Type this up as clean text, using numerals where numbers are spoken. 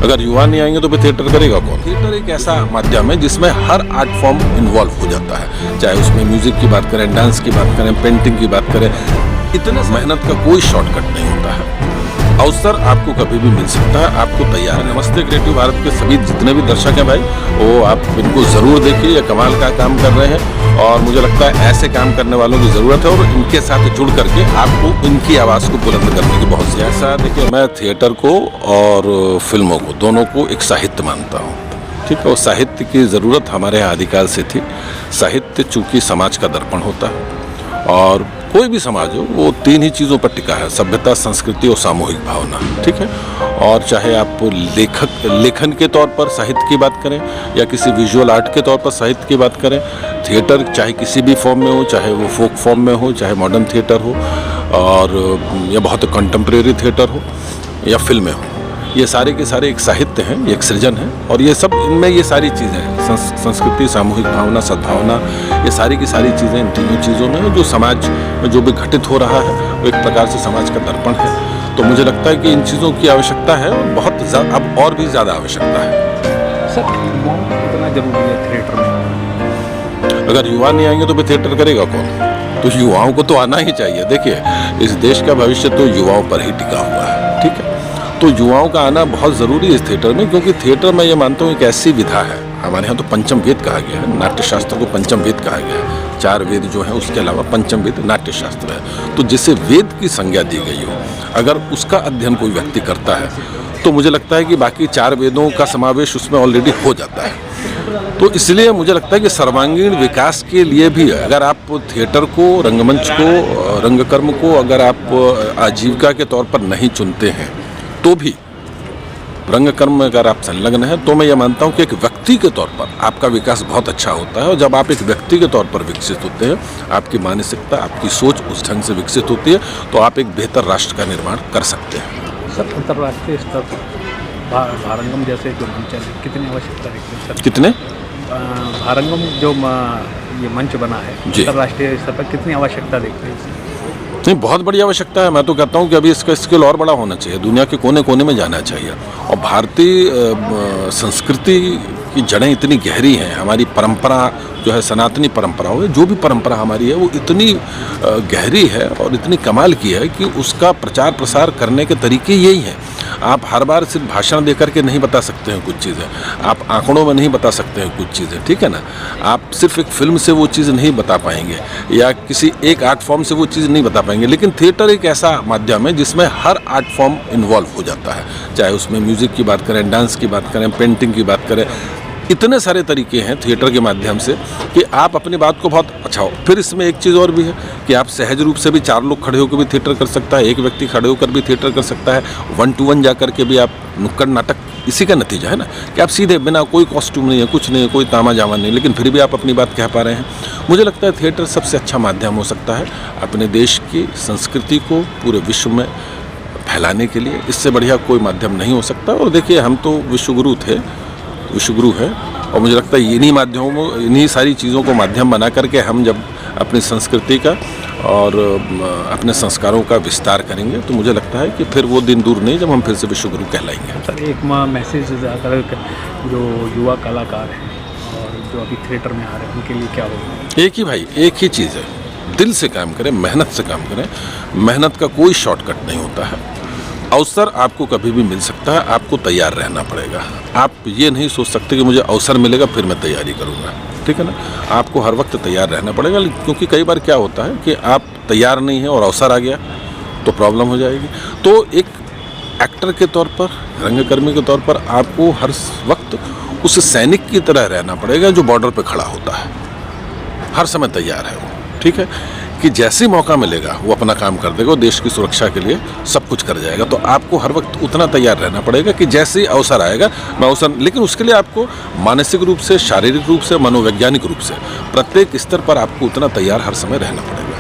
अगर युवा नहीं आएंगे तो फिर थिएटर करेगा कौन? थिएटर एक ऐसा माध्यम है जिसमें हर आर्ट फॉर्म इन्वॉल्व हो जाता है, चाहे उसमें म्यूजिक की बात करें, डांस की बात करें, पेंटिंग की बात करें। इतने मेहनत का कोई शॉर्टकट नहीं होता है। अवसर आपको कभी भी मिल सकता है, आपको तैयार है। नमस्ते क्रिएटिव भारत के सभी जितने भी दर्शक हैं भाई, वो आप इनको ज़रूर देखिए, ये कमाल का काम कर रहे हैं और मुझे लगता है ऐसे काम करने वालों की ज़रूरत है और इनके साथ जुड़ करके आपको इनकी आवाज़ को बुलंद करने की बहुत ज़्यादा। ऐसा देखिए, मैं थिएटर को और फिल्मों को दोनों को एक साहित्य मानता हूँ, ठीक है। और साहित्य की ज़रूरत हमारे यहाँ आदिकाल से थी। साहित्य चूँकि समाज का दर्पण होता है और कोई भी समाज हो वो तीन ही चीज़ों पर टिका है, सभ्यता, संस्कृति और सामूहिक भावना, ठीक है। और चाहे आप लेखन के तौर पर साहित्य की बात करें या किसी विजुअल आर्ट के तौर पर साहित्य की बात करें, थिएटर चाहे किसी भी फॉर्म में हो, चाहे वो फोक फॉर्म में हो, चाहे मॉडर्न थिएटर हो और या बहुत कंटेम्प्रेरी थिएटर हो या फिल्में हो, ये सारे के सारे एक साहित्य हैं, ये एक सृजन है और ये सब इनमें ये सारी चीज़ें हैं, संस्कृति, सामूहिक भावना, सद्भावना, ये सारी की सारी चीज़ें इन तीनों चीज़ों में जो समाज में जो भी घटित हो रहा है वो एक प्रकार से समाज का दर्पण है। तो मुझे लगता है कि इन चीज़ों की आवश्यकता है, बहुत अब और भी ज़्यादा आवश्यकता है। सर, युवाओं को कितना जरूरी है थिएटर में? अगर युवा नहीं आएंगे तो फिर थिएटर करेगा कौन? तो युवाओं को तो आना ही चाहिए। देखिए, इस देश का भविष्य तो युवाओं पर ही टिका हुआ है, ठीक है। तो युवाओं का आना बहुत ज़रूरी है इस थिएटर में, क्योंकि थिएटर मैं ये मानता हूँ एक ऐसी विधा है, हमारे यहाँ तो पंचम वेद कहा गया है, नाट्यशास्त्र को पंचम वेद कहा गया है। 4 वेद जो है उसके अलावा पंचम वेद नाट्यशास्त्र है। तो जिसे वेद की संज्ञा दी गई हो, अगर उसका अध्ययन कोई व्यक्ति करता है तो मुझे लगता है कि बाकी 4 वेदों का समावेश उसमें ऑलरेडी हो जाता है। तो इसलिए मुझे लगता है कि सर्वांगीण विकास के लिए भी अगर आप थिएटर को, रंगमंच को, रंगकर्म को अगर आप आजीविका के तौर पर नहीं चुनते हैं तो भी रंगकर्म में अगर आप संलग्न हैं तो मैं ये मानता हूँ कि एक व्यक्ति के तौर पर आपका विकास बहुत अच्छा होता है। और जब आप एक व्यक्ति के तौर पर विकसित होते हैं, आपकी मानसिकता, आपकी सोच उस ढंग से विकसित होती है तो आप एक बेहतर राष्ट्र का निर्माण कर सकते हैं। सर, अंतर्राष्ट्रीय स्तर पर भारंगम जैसे जो मंच है, कितनी आवश्यकता देखते हैं सर? कितने भारंगम जो ये मंच बना है, अंतर्राष्ट्रीय स्तर पर कितनी आवश्यकता देखते हैं? नहीं, बहुत बड़ी आवश्यकता है। मैं तो कहता हूँ कि अभी इसका स्केल और बड़ा होना चाहिए, दुनिया के कोने कोने में जाना चाहिए। और भारतीय संस्कृति की जड़ें इतनी गहरी हैं, हमारी परंपरा जो है, सनातनी परंपरा हो, जो भी परंपरा हमारी है वो इतनी गहरी है और इतनी कमाल की है कि उसका प्रचार प्रसार करने के तरीके यही हैं। आप हर बार सिर्फ भाषण दे करके नहीं बता सकते हैं कुछ चीज़ें, आप आंकड़ों में नहीं बता सकते हैं कुछ चीज़ें, ठीक है ना। आप सिर्फ एक फिल्म से वो चीज़ नहीं बता पाएंगे या किसी एक आर्ट फॉर्म से वो चीज़ नहीं बता पाएंगे। लेकिन थिएटर एक ऐसा माध्यम है जिसमें हर आर्ट फॉर्म इन्वॉल्व हो जाता है, चाहे उसमें म्यूज़िक की बात करें, डांस की बात करें, पेंटिंग की बात करें। इतने सारे तरीके हैं थिएटर के माध्यम से कि आप अपनी बात को बहुत अच्छा हो। फिर इसमें एक चीज़ और भी है कि आप सहज रूप से भी 4 लोग खड़े होकर भी थिएटर कर सकता है, एक व्यक्ति खड़े होकर भी थिएटर कर सकता है, 1 to 1 जा करके भी आप नुक्कड़ नाटक, इसी का नतीजा है ना कि आप सीधे बिना कोई कॉस्ट्यूम नहीं है, कुछ नहीं है, कोई तामा जामा नहीं, लेकिन फिर भी आप अपनी बात कह पा रहे हैं। मुझे लगता है थिएटर सबसे अच्छा माध्यम हो सकता है अपने देश की संस्कृति को पूरे विश्व में फैलाने के लिए। इससे बढ़िया कोई माध्यम नहीं हो सकता। और देखिए, हम तो विश्वगुरु है और मुझे लगता है इन्हीं माध्यमों, इन्हीं सारी चीज़ों को माध्यम बना करके हम जब अपनी संस्कृति का और अपने संस्कारों का विस्तार करेंगे तो मुझे लगता है कि फिर वो दिन दूर नहीं जब हम फिर से विश्वगुरु कहलाएंगे। सर, एक मैसेज अगर जो युवा कलाकार हैं और जो अभी थिएटर में आ रहे हैं उनके लिए क्या होगा? एक ही भाई, एक ही चीज़ है, दिल से काम करें, मेहनत से काम करें। मेहनत का कोई शॉर्टकट नहीं होता है। अवसर आपको कभी भी मिल सकता है, आपको तैयार रहना पड़ेगा। आप ये नहीं सोच सकते कि मुझे अवसर मिलेगा फिर मैं तैयारी करूँगा, ठीक है ना। आपको हर वक्त तैयार रहना पड़ेगा, क्योंकि कई बार क्या होता है कि आप तैयार नहीं हैं और अवसर आ गया तो प्रॉब्लम हो जाएगी। तो एक एक्टर के तौर पर, रंगकर्मी के तौर पर आपको हर वक्त उस सैनिक की तरह रहना पड़ेगा जो बॉर्डर पर खड़ा होता है, हर समय तैयार है वो, ठीक है, कि जैसे मौका मिलेगा वो अपना काम कर देगा, देश की सुरक्षा के लिए सब कुछ कर जाएगा। तो आपको हर वक्त उतना तैयार रहना पड़ेगा कि जैसे ही अवसर आएगा मैं अवसर, लेकिन उसके लिए आपको मानसिक रूप से, शारीरिक रूप से, मनोवैज्ञानिक रूप से प्रत्येक स्तर पर आपको उतना तैयार हर समय रहना पड़ेगा।